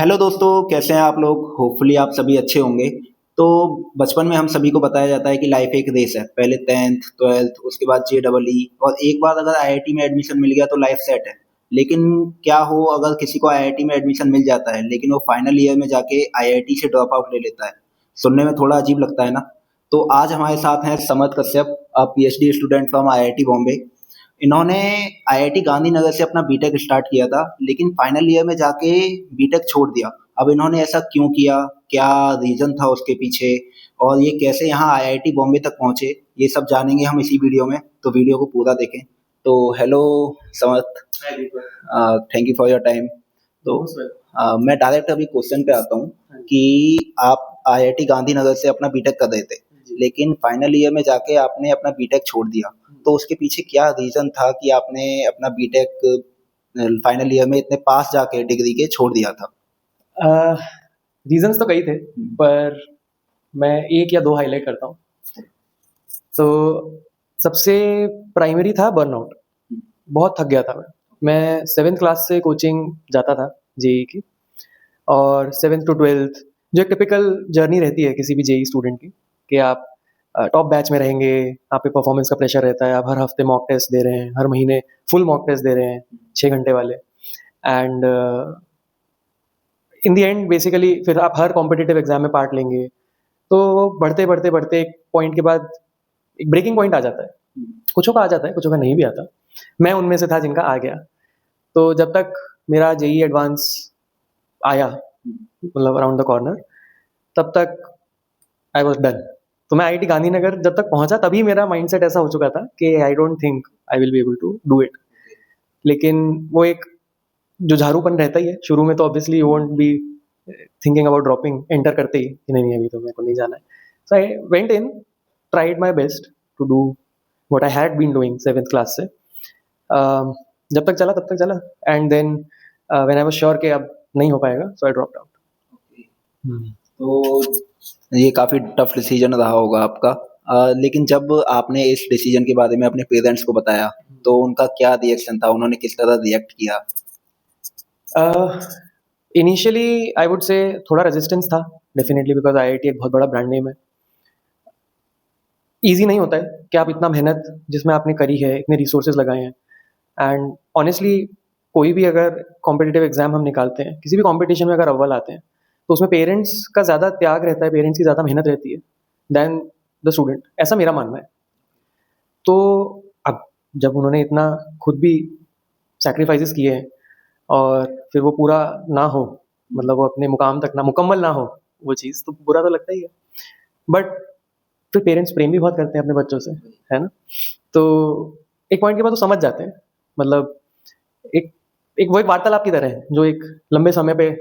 Hello दोस्तों, कैसे हैं आप लोग? होपफुली आप सभी अच्छे होंगे। तो बचपन में हम सभी को बताया जाता है कि लाइफ एक रेस है। पहले 10th 12th, उसके बाद JEE, और एक बार अगर IIT में एडमिशन मिल गया तो लाइफ सेट है। लेकिन क्या हो अगर किसी को IIT में एडमिशन मिल जाता है लेकिन वो फाइनल ईयर में जाके IIT से ड्रॉप आउट ले लेता है। सुनने में थोड़ा अजीब लगता है ना। तो आज हमारे साथ हैं Samarth Kashyap, PhD student from IIT Bombay. इन्होंने IIT गांधीनगर से अपना बीटेक स्टार्ट किया था, लेकिन फाइनल ईयर में जाके बीटेक छोड़ दिया। अब इन्होंने ऐसा क्यों किया, क्या रीजन था उसके पीछे, और ये कैसे यहाँ IIT बॉम्बे तक पहुंचे, ये सब जानेंगे हम इसी वीडियो में। तो वीडियो को पूरा देखें। तो hello Samarth, hi Deepak. Thank you for your time. तो मोस्ट वेलकम। मैं डायरेक्ट अभी क्वेश्चन पे आता हूँ कि आप IIT गांधीनगर से अपना बीटेक कर रहे थे, जी। लेकिन फाइनल ईयर में जाके आपने अपना बीटेक छोड़ दिया। तो उसके पीछे क्या रीजन था कि आपने अपना बीटेक फाइनल ईयर में इतने पास जाके डिग्री के छोड़ दिया था? रीजंस तो कई थे, पर मैं एक या दो हाईलाइट करता हूँ। तो सबसे प्राइमरी था बर्नआउट। बहुत थक गया था मैं 7th क्लास से कोचिंग जाता था जेई की, और 7th टू 12th जो एक टिपिकल जर्नी रहती है किसी भी जेई स्टूडेंट की, कि आप टॉप बैच में रहेंगे, आप पे परफॉर्मेंस का प्रेशर रहता है, आप हर हफ्ते मॉक टेस्ट दे रहे हैं, हर महीने फुल मॉक टेस्ट दे रहे हैं, 6 घंटे वाले। And in the and basically फिर आप हर कॉम्पिटिटिव एग्जाम में पार्ट लेंगे। तो बढ़ते बढ़ते बढ़ते एक पॉइंट के बाद एक ब्रेकिंग पॉइंट आ जाता है। कुछों का आ जाता है, कुछों का नहीं भी आता। मैं उनमें से था जिनका आ गया। तो जब तक मेरा जेई एडवांस आया, मतलब अराउंड द कॉर्नर, तब तक आई वॉज डन। तो मैं IIT गांधीनगर जब तक पहुंचा तभी मेरा माइंडसेट ऐसा हो चुका था कि I don't think I will be able to do it. लेकिन वो एक जो झारूपन रहता ही है शुरू में, तो obviously you won't be thinking about dropping enter करते ही कि नहीं नहीं अभी तो मेरे को नहीं जाना है। So I went in, tried my best to do what I had been doing 7th class से। जब तक चला तब तक चला, and then when I was sure कि अब नहीं हो पाएगा, सो आई ड्रॉप्ड आउट। तो ये काफी टफ डिसीजन रहा होगा आपका। लेकिन जब आपने इस डिसीजन के बारे में अपने पेरेंट्स को बताया तो उनका क्या रिएक्शन था, उन्होंने किस तरह रिएक्ट किया? इनिशियली आई वुड से थोड़ा रेजिस्टेंस था, डेफिनेटली, बिकॉज IIT एक बहुत बड़ा ब्रांड नेम है। ईजी नहीं होता है कि आप इतना मेहनत जिसमें आपने करी है, इतने रिसोर्सेज लगाए हैं, एंड ऑनेस्टली कोई भी अगर कॉम्पिटिटिव एग्जाम हम निकालते हैं, किसी भी कॉम्पिटिशन में अगर अव्वल आते हैं, तो उसमें पेरेंट्स का ज़्यादा त्याग रहता है, पेरेंट्स की ज़्यादा मेहनत रहती है देन द स्टूडेंट, ऐसा मेरा मानना है। तो अब जब उन्होंने इतना खुद भी सैक्रिफाइसेस किए हैं, और फिर वो पूरा ना हो, मतलब वो अपने मुकाम तक ना मुकम्मल ना हो वो चीज़, तो बुरा तो लगता ही है। बट फिर पेरेंट्स प्रेम भी बहुत करते हैं अपने बच्चों से, है ना? तो एक पॉइंट के बाद वो समझ जाते हैं। मतलब एक एक वो एक वार्तालाप की तरह है जो एक लंबे समय पे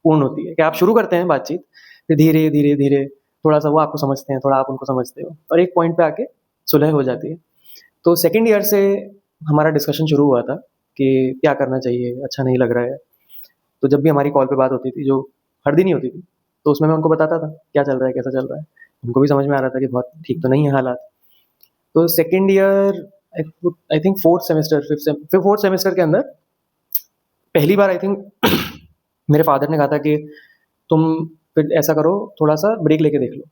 पूर्ण होती है, कि आप शुरू करते हैं बातचीत, फिर धीरे धीरे धीरे थोड़ा सा वो आपको समझते हैं, थोड़ा आप उनको समझते हो, और एक पॉइंट पे आके सुलह हो जाती है। तो सेकेंड ईयर से हमारा डिस्कशन शुरू हुआ था कि क्या करना चाहिए, अच्छा नहीं लग रहा है। तो जब भी हमारी कॉल पे बात होती थी, जो हर दिन ही होती थी, तो उसमें मैं उनको बताता था क्या चल रहा है, कैसा चल रहा है। उनको भी समझ में आ रहा था कि बहुत ठीक तो नहीं है हालात। तो second year, I think fourth semester के अंदर पहली बार आई थिंक मेरे फादर ने कहा था कि तुम फिर ऐसा करो, थोड़ा सा ब्रेक लेके देख लो।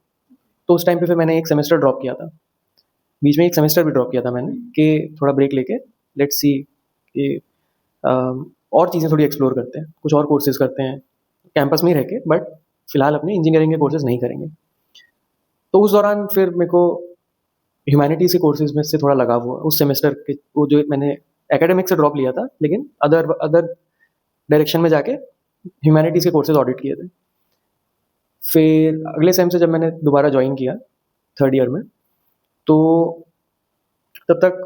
तो उस टाइम पे फिर मैंने एक सेमेस्टर ड्रॉप किया था, बीच में एक सेमेस्टर भी ड्रॉप किया था मैंने, कि थोड़ा ब्रेक लेके लेट्स सी कि और चीज़ें थोड़ी एक्सप्लोर करते हैं, कुछ और कोर्सेज करते हैं कैंपस में ही रह के, बट फिलहाल अपने इंजीनियरिंग के कोर्सेज नहीं करेंगे। तो उस दौरान फिर मेरे को ह्यूमैनिटीज़ के कोर्सेज में से थोड़ा लगाव हुआ उस सेमेस्टर के, वो जो मैंने एकेडमिक से ड्रॉप लिया था, लेकिन अदर अदर डायरेक्शन में जाके ह्यूमैनिटीज़ के कोर्सेज ऑडिट किए थे। फिर अगले सेम से जब मैंने दोबारा ज्वाइन किया थर्ड ईयर में, तो तब तक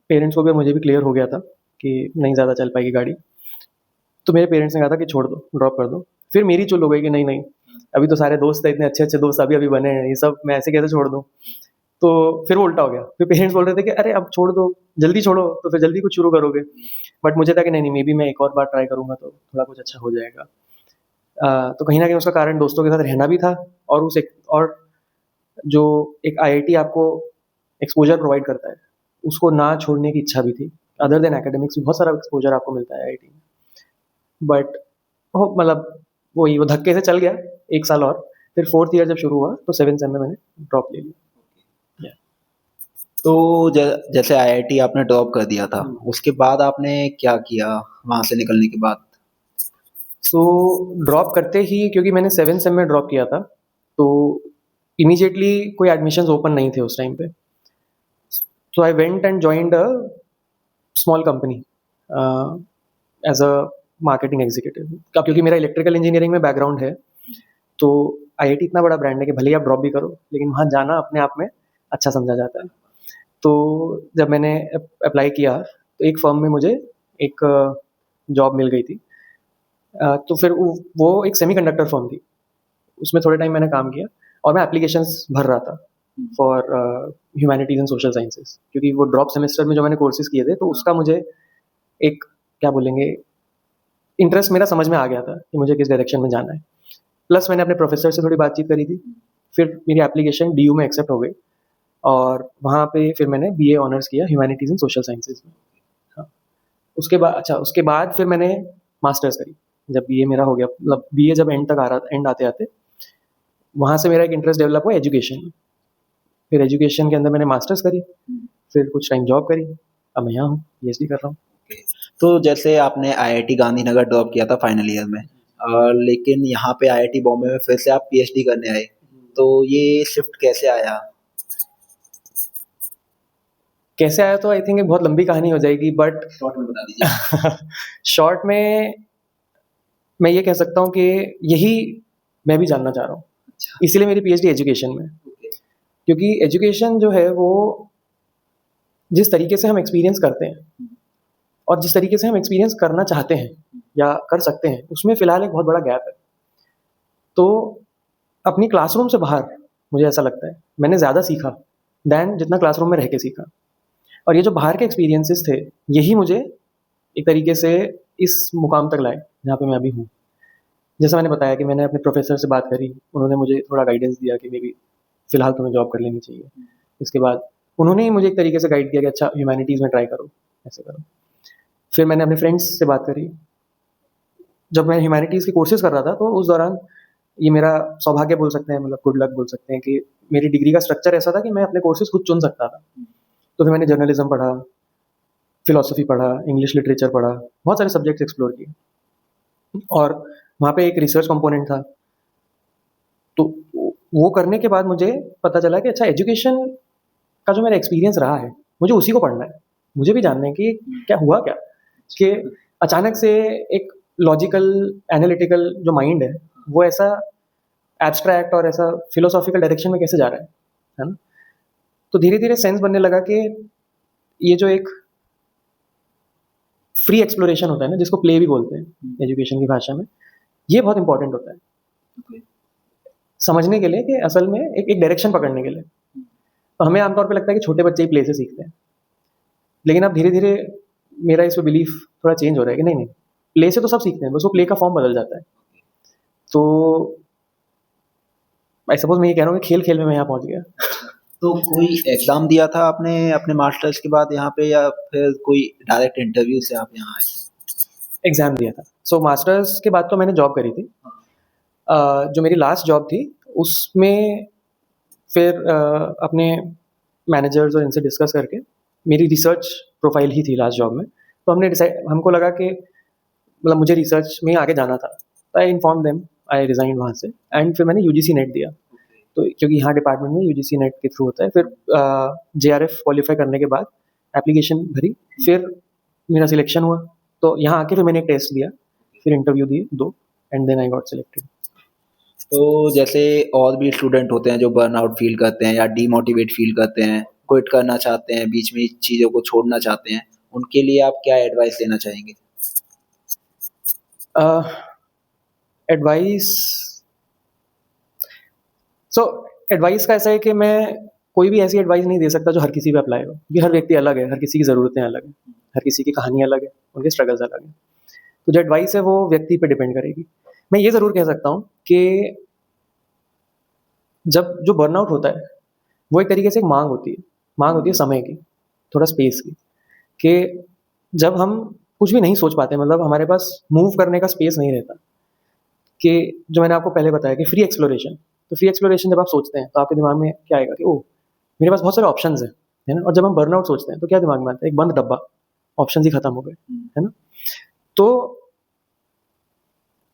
पेरेंट्स को भी और मुझे भी क्लियर हो गया था कि नहीं ज़्यादा चल पाएगी गाड़ी। तो मेरे पेरेंट्स ने कहा था कि छोड़ दो, ड्रॉप कर दो। फिर मेरी चुल हो गई कि नहीं नहीं, अभी तो सारे दोस्त हैं, इतने अच्छे अच्छे दोस्त अभी अभी बने हैं, ये सब मैं ऐसे कैसे छोड़ दूँ। तो फिर वो उल्टा हो गया, फिर पेरेंट्स बोल रहे थे कि अरे अब छोड़ दो, जल्दी छोड़ो, तो फिर जल्दी कुछ शुरू करोगे। बट मुझे था कि नहीं नहीं, मे बी मैं एक और बार ट्राई करूँगा तो थोड़ा कुछ अच्छा हो जाएगा। तो कहीं ना कहीं उसका कारण दोस्तों के साथ रहना भी था, और उस एक और जो एक IIT आपको एक्सपोजर प्रोवाइड करता है, उसको ना छोड़ने की इच्छा भी थी। अदर देन एकेडमिक्स भी बहुत सारा एक्सपोजर आपको मिलता है IIT में, बट मतलब वही वो धक्के से चल गया 1 साल और, फिर 4th ईयर जब शुरू हुआ तो 7th सेम में मैंने ड्रॉप ले लिया। तो जैसे आईआईटी आपने ड्रॉप कर दिया था, उसके बाद आपने क्या किया वहाँ से निकलने के बाद? सो ड्रॉप करते ही, क्योंकि मैंने 7th सेम में ड्रॉप किया था, तो इमीडिएटली कोई एडमिशन्स ओपन नहीं थे उस टाइम पे। So I went and joined a small company as a marketing executive. अब क्योंकि मेरा इलेक्ट्रिकल इंजीनियरिंग में बैकग्राउंड है, तो आईआईटी इतना बड़ा ब्रांड है कि भले ही आप ड्रॉप भी करो, लेकिन वहाँ जाना अपने आप में अच्छा समझा जाता है। तो जब मैंने अप्लाई किया तो एक फर्म में मुझे एक जॉब मिल गई थी। तो फिर वो एक सेमीकंडक्टर फर्म थी, उसमें थोड़े टाइम मैंने काम किया और मैं एप्लीकेशंस भर रहा था for humanities and social sciences, क्योंकि वो ड्रॉप सेमेस्टर में जो मैंने कोर्सेज किए थे तो उसका मुझे एक, क्या बोलेंगे, इंटरेस्ट मेरा समझ में आ गया था कि मुझे किस डायरेक्शन में जाना है। प्लस मैंने अपने प्रोफेसर से थोड़ी बातचीत करी थी, फिर मेरी एप्लीकेशन डीयू में एक्सेप्ट हो गई और वहाँ पे फिर मैंने बीए ऑनर्स किया ह्यूमैनिटीज़ एंड सोशल साइंसेज में। हाँ, उसके बाद फिर मैंने मास्टर्स करी। जब बीए मेरा हो गया, मतलब बीए जब एंड तक आ रहा, एंड आते आते वहाँ से मेरा एक इंटरेस्ट डेवलप हुआ एजुकेशन में। फिर एजुकेशन के अंदर मैंने मास्टर्स करी, फिर कुछ टाइम जॉब करी, अब मैं यहाँ हूँ, पीएचडी कर रहा हूँ। तो जैसे आपने आईआईटी गांधीनगर ड्रॉप किया था फाइनल ईयर में, लेकिन यहाँ पे आईआईटी बॉम्बे में फिर से आप पीएचडी करने आए, तो ये शिफ्ट कैसे आया? कैसे आया तो आई थिंक एक बहुत लंबी कहानी हो जाएगी, बट शॉर्ट में बता दीजिए। शॉर्ट में मैं ये कह सकता हूँ कि यही मैं भी जानना चाह रहा हूँ, इसीलिए मेरी पीएचडी एजुकेशन में। क्योंकि एजुकेशन जो है वो जिस तरीके से हम एक्सपीरियंस करते हैं और जिस तरीके से हम एक्सपीरियंस करना चाहते हैं या कर सकते हैं, उसमें फ़िलहाल एक बहुत बड़ा गैप है। तो अपनी क्लासरूम से बाहर मुझे ऐसा लगता है मैंने ज़्यादा सीखा दैन जितना क्लासरूम में रह के सीखा। और ये जो बाहर के एक्सपीरियंसेस थे, यही मुझे एक तरीके से इस मुकाम तक लाए जहाँ पे मैं अभी हूँ। जैसा मैंने बताया कि मैंने अपने प्रोफेसर से बात करी, उन्होंने मुझे थोड़ा गाइडेंस दिया कि मे बी फ़िलहाल तुम्हें जॉब कर लेनी चाहिए। इसके बाद उन्होंने ही मुझे एक तरीके से गाइड किया कि अच्छा ह्यूमैनिटीज़ में ट्राई करो, ऐसे करो। फिर मैंने अपने फ्रेंड्स से बात करी। जब मैं ह्यूमैनिटीज़ के कोर्सेज़ कर रहा था तो उस दौरान ये मेरा सौभाग्य बोल सकते हैं, मतलब गुड लक बोल सकते हैं कि मेरी डिग्री का स्ट्रक्चर ऐसा था कि मैं अपने कोर्सेज़ खुद चुन सकता था। तो फिर मैंने जर्नलिज़्म पढ़ा, फ़िलॉसफ़ी पढ़ा, इंग्लिश लिटरेचर पढ़ा, बहुत सारे सब्जेक्ट्स एक्सप्लोर किए और वहाँ पे एक रिसर्च कंपोनेंट था। तो वो करने के बाद मुझे पता चला कि अच्छा एजुकेशन का जो मेरा एक्सपीरियंस रहा है, मुझे उसी को पढ़ना है। मुझे भी जानना है कि क्या हुआ क्या? कि अचानक से एक लॉजिकल, एनालिटिकल जो माइंड है, वो ऐसा एब्स्ट्रैक्ट और ऐसा फ़िलोसॉफ़िकल डायरेक्शन में कैसे जा रहा है ना? तो धीरे-धीरे सेंस बनने लगा कि ये जो एक फ्री एक्सप्लोरेशन होता है ना, जिसको प्ले भी बोलते हैं एजुकेशन की भाषा में, ये बहुत इंपॉर्टेंट होता है समझने के लिए कि असल में एक डायरेक्शन पकड़ने के लिए। तो हमें आमतौर पे लगता है कि छोटे बच्चे ही प्ले से सीखते हैं, लेकिन अब धीरे-धीरे मेरा इस पे बिलीफ थोड़ा चेंज हो रहा है कि नहीं, प्ले से तो सब सीखते हैं, बस वो प्ले का फॉर्म बदल जाता है। तो आई सपोज़ मैं ये कह रहा हूँ कि खेल-खेल में मैं यहाँ पहुँच गया। तो कोई एग्ज़ाम दिया था आपने अपने मास्टर्स के बाद यहाँ पे, या फिर कोई डायरेक्ट इंटरव्यू से आप यहाँ आए थे? एग्ज़ाम दिया था। सो मास्टर्स के बाद तो मैंने जॉब करी थी। जो मेरी लास्ट जॉब थी, उसमें फिर अपने मैनेजर्स और इनसे डिस्कस करके मेरी रिसर्च प्रोफाइल ही थी लास्ट जॉब में। तो हमको लगा कि मतलब मुझे रिसर्च में आगे जाना था। तो आई इन्फॉर्म देम, आई रिज़ाइन्ड वहाँ से एंड फिर मैंने यूजीसी नेट दिया। तो क्योंकि यहाँ डिपार्टमेंट में यूजीसी नेट के थ्रू होता है। फिर जेआरएफ क्वालिफाई करने के बाद एप्लीकेशन भरी, फिर मेरा सिलेक्शन हुआ। तो यहाँ आके फिर मैंने एक टेस्ट दिया, फिर इंटरव्यू दिए 2 and then I got selected. तो जैसे और भी स्टूडेंट होते हैं जो बर्नआउट फ़ील करते हैं या डीमोटिवेट फ़ील करते हैं, क्विट करना चाहते हैं, बीच में चीज़ों को छोड़ना चाहते हैं, उनके लिए आप क्या एडवाइस देना चाहेंगे? एडवाइस एडवाइस का ऐसा है कि मैं कोई भी ऐसी एडवाइस नहीं दे सकता जो हर किसी पे अप्लाई हो, क्योंकि हर व्यक्ति अलग है, हर किसी की ज़रूरतें अलग हैं, हर किसी की कहानी अलग है, उनके स्ट्रगल्स अलग हैं। तो जो एडवाइस है वो व्यक्ति पे डिपेंड करेगी। मैं ये ज़रूर कह सकता हूँ कि जब जो बर्नआउट होता है, वो एक तरीके से एक माँग होती है समय की, थोड़ा स्पेस की, कि जब हम कुछ भी नहीं सोच पाते, मतलब हमारे पास मूव करने का स्पेस नहीं रहता, कि जो मैंने आपको पहले बताया कि फ्री एक्सप्लोरेशन, तो फ्री एक्सप्लोरेशन जब आप सोचते हैं तो आपके दिमाग में क्या आएगा कि ओह मेरे पास बहुत सारे ऑप्शंस हैं, है ना? और जब हम बर्नआउट सोचते हैं तो क्या दिमाग में आता है? एक बंद डब्बा, ऑप्शंस ही खत्म हो गए, है ना? तो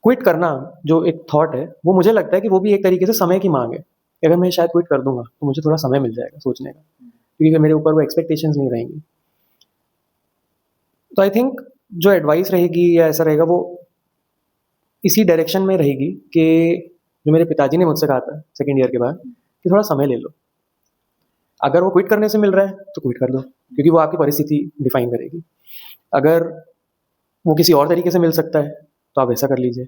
क्विट करना जो एक थॉट है, वो मुझे लगता है कि वो भी एक तरीके से समय की मांग है। अगर मैं शायद क्विट कर दूंगा तो मुझे थोड़ा समय मिल जाएगा सोचने का, क्योंकि मेरे ऊपर वो एक्सपेक्टेशंस नहीं रहेंगी। तो आई थिंक जो एडवाइस रहेगी या ऐसा रहेगा वो इसी डायरेक्शन में रहेगी कि जो मेरे पिताजी ने मुझसे कहा था सेकेंड ईयर के बाद कि थोड़ा समय ले लो। अगर वो क्विट करने से मिल रहा है तो क्विट कर दो, क्योंकि वो आपकी परिस्थिति डिफाइन करेगी। अगर वो किसी और तरीके से मिल सकता है तो आप ऐसा कर लीजिए।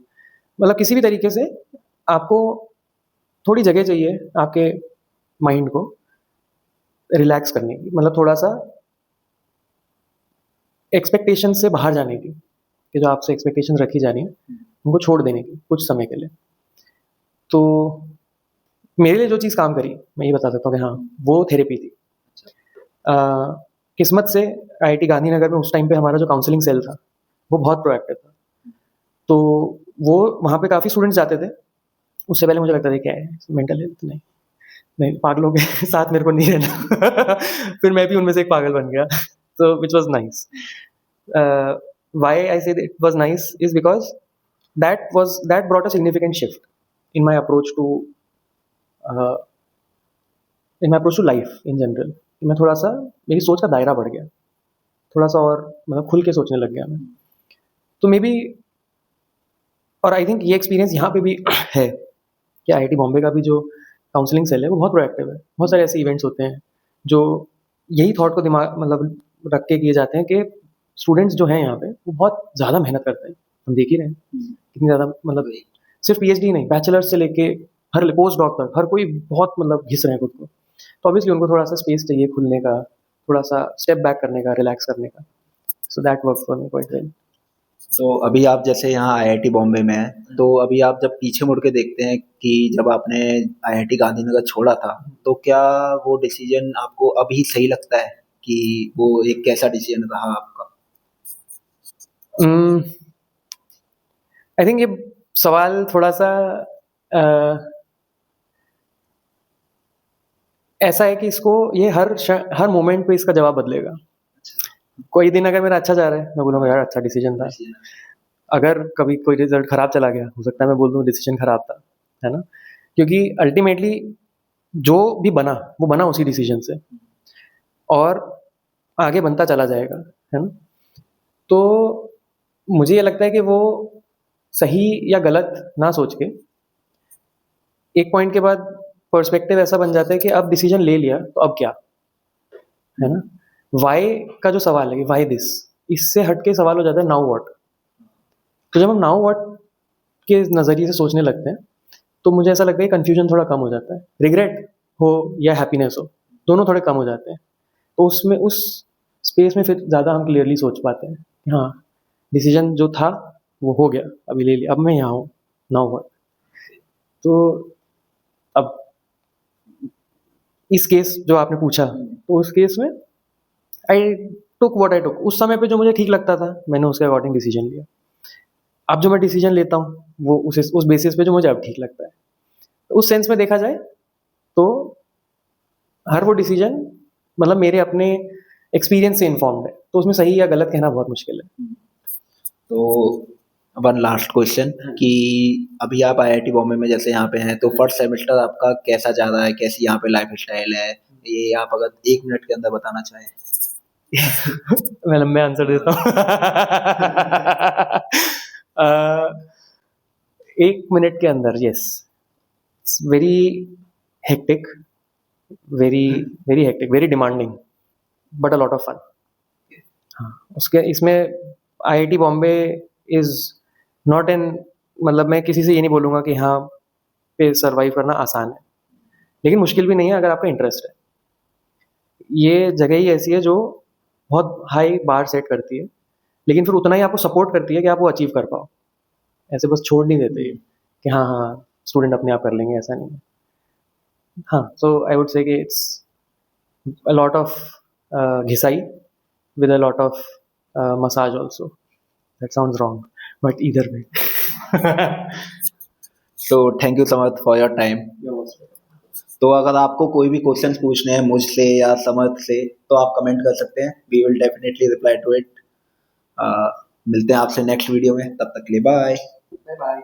मतलब किसी भी तरीके से आपको थोड़ी जगह चाहिए आपके माइंड को रिलैक्स करने की, मतलब थोड़ा सा एक्सपेक्टेशन से बाहर जाने की, कि जो आपसे एक्सपेक्टेशन रखी जा रही है उनको छोड़ देने की कुछ समय के लिए। तो मेरे लिए जो चीज़ काम करी मैं ये बता सकता हूँ कि हाँ वो थेरेपी थी। किस्मत से आईआईटी गांधीनगर में उस टाइम पे हमारा जो काउंसलिंग सेल था वो बहुत प्रोएक्टिव था, तो वो वहाँ पे काफ़ी स्टूडेंट्स जाते थे। उससे पहले मुझे लगता था क्या है मेंटल हेल्थ, नहीं नहीं पागलों के साथ मेरे को नहीं रहना फिर मैं भी उनमें से एक पागल बन गया तो विच वॉज नाइस। वाई आई से it was nice is because that brought a significant shift in my approach to uh, life in general। मैं थोड़ा सा मेरी सोच का दायरा बढ़ गया, थोड़ा सा और मतलब खुल के सोचने लग गया मैं। तो मे बी, और आई थिंक ये एक्सपीरियंस यहाँ पे भी है कि आईआईटी बॉम्बे का भी जो काउंसलिंग सेल है वो बहुत प्रोएक्टिव है। बहुत सारे ऐसे इवेंट्स होते हैं जो यही थॉट को दिमाग मतलब रख के किए जाते हैं कि स्टूडेंट्स जो हैं यहाँ पे वो बहुत ज़्यादा मेहनत करते हैं। हम देख ही रहे हैं कितनी ज़्यादा, मतलब सिर्फ पीएचडी नहीं, बैचलर्स से लेके हर पोस्ट डॉक्टर हर कोई बहुत मतलब घिस रहे हैं खुद को। तो ऑब्वियसली उनको थोड़ा सा स्पेस चाहिए खुलने का, थोड़ा सा स्टेप बैक करने का, रिलैक्स करने का। So that works for me quite well. तो अभी आप जैसे यहाँ आईआईटी बॉम्बे में हैं, तो अभी आप जब पीछे मुड़ के देखते हैं कि जब आपने आईआईटी गांधीनगर छोड़ा था, तो क्या वो डिसीजन आपको अभी सही लगता है कि वो एक कैसा डिसीजन रहा आपका? आई थिंक ये सवाल थोड़ा सा ऐसा है कि इसको ये हर मोमेंट पे इसका जवाब बदलेगा। कोई दिन अगर मेरा अच्छा जा रहा है मैं बोलूँगा यार अच्छा डिसीजन था। अगर कभी कोई रिजल्ट खराब चला गया हो सकता है मैं बोल दूँ डिसीजन खराब था, है ना? क्योंकि अल्टीमेटली जो भी बना वो बना उसी डिसीजन से और आगे बनता चला जाएगा, है ना? तो मुझे ये लगता है कि वो सही या गलत ना सोच के एक पॉइंट के बाद पर्सपेक्टिव ऐसा बन जाता है कि अब डिसीजन ले लिया तो अब क्या, है ना? वाई का जो सवाल है कि वाई दिस, इससे हट के सवाल हो जाता है नाउ व्हाट। तो जब हम नाउ व्हाट के नज़रिए से सोचने लगते हैं तो मुझे ऐसा लगता है कन्फ्यूजन थोड़ा कम हो जाता है। रिग्रेट हो या हैप्पीनेस हो दोनों थोड़े कम हो जाते हैं। तो उसमें उस स्पेस में फिर ज़्यादा हम क्लियरली सोच पाते हैं कि हाँ डिसीजन जो था वो हो गया, अभी ले लिया, अब मैं यहाँ हूँ, नाउ व्हाट। तो अब इस केस जो आपने पूछा तो उस केस में आई टुक व्हाट आई टुक। उस समय पे जो मुझे ठीक लगता था मैंने उसके अकॉर्डिंग डिसीजन लिया। अब जो मैं डिसीजन लेता हूँ वो उस बेसिस पे जो मुझे अब ठीक लगता है। तो उस सेंस में देखा जाए तो हर वो डिसीजन मतलब मेरे अपने एक्सपीरियंस से इन्फॉर्म्ड है, तो उसमें सही या गलत कहना बहुत मुश्किल है। तो वन लास्ट क्वेश्चन कि अभी आप आईआईटी बॉम्बे में जैसे यहाँ पे हैं, तो फर्स्ट सेमेस्टर आपका कैसा जा रहा है, कैसी यहाँ पे लाइफ स्टाइल है, ये आप अगर 1 मिनट के अंदर बताना चाहें? मैं आंसर देता हूँ 1 मिनट के अंदर, yes, very hectic, very hectic, very demanding, but a lot of fun. हाँ, उसके इसमें IIT Bombay is not an, मतलब मैं किसी से ये नहीं बोलूँगा कि हाँ पे सर्वाइव करना आसान है, लेकिन मुश्किल भी नहीं है अगर आपका इंटरेस्ट है। ये जगह ही ऐसी है जो बहुत हाई बार सेट करती है, लेकिन फिर उतना ही आपको सपोर्ट करती है कि आप वो अचीव कर पाओ। ऐसे बस छोड़ नहीं देते ये कि हाँ हाँ स्टूडेंट अपने आप कर लेंगे, ऐसा नहीं है। हाँ, सो आई वुड से कि it's a lot of ghisai with a lot of massage also. That sounds wrong, but either way. So thank you Samarth for your time. तो अगर आपको कोई भी क्वेश्चंस पूछने हैं मुझसे या समर्थ से तो आप कमेंट कर सकते हैं, we will definitely reply to it. मिलते हैं आपसे नेक्स्ट वीडियो में, तब तक के लिए बाय। Bye bye.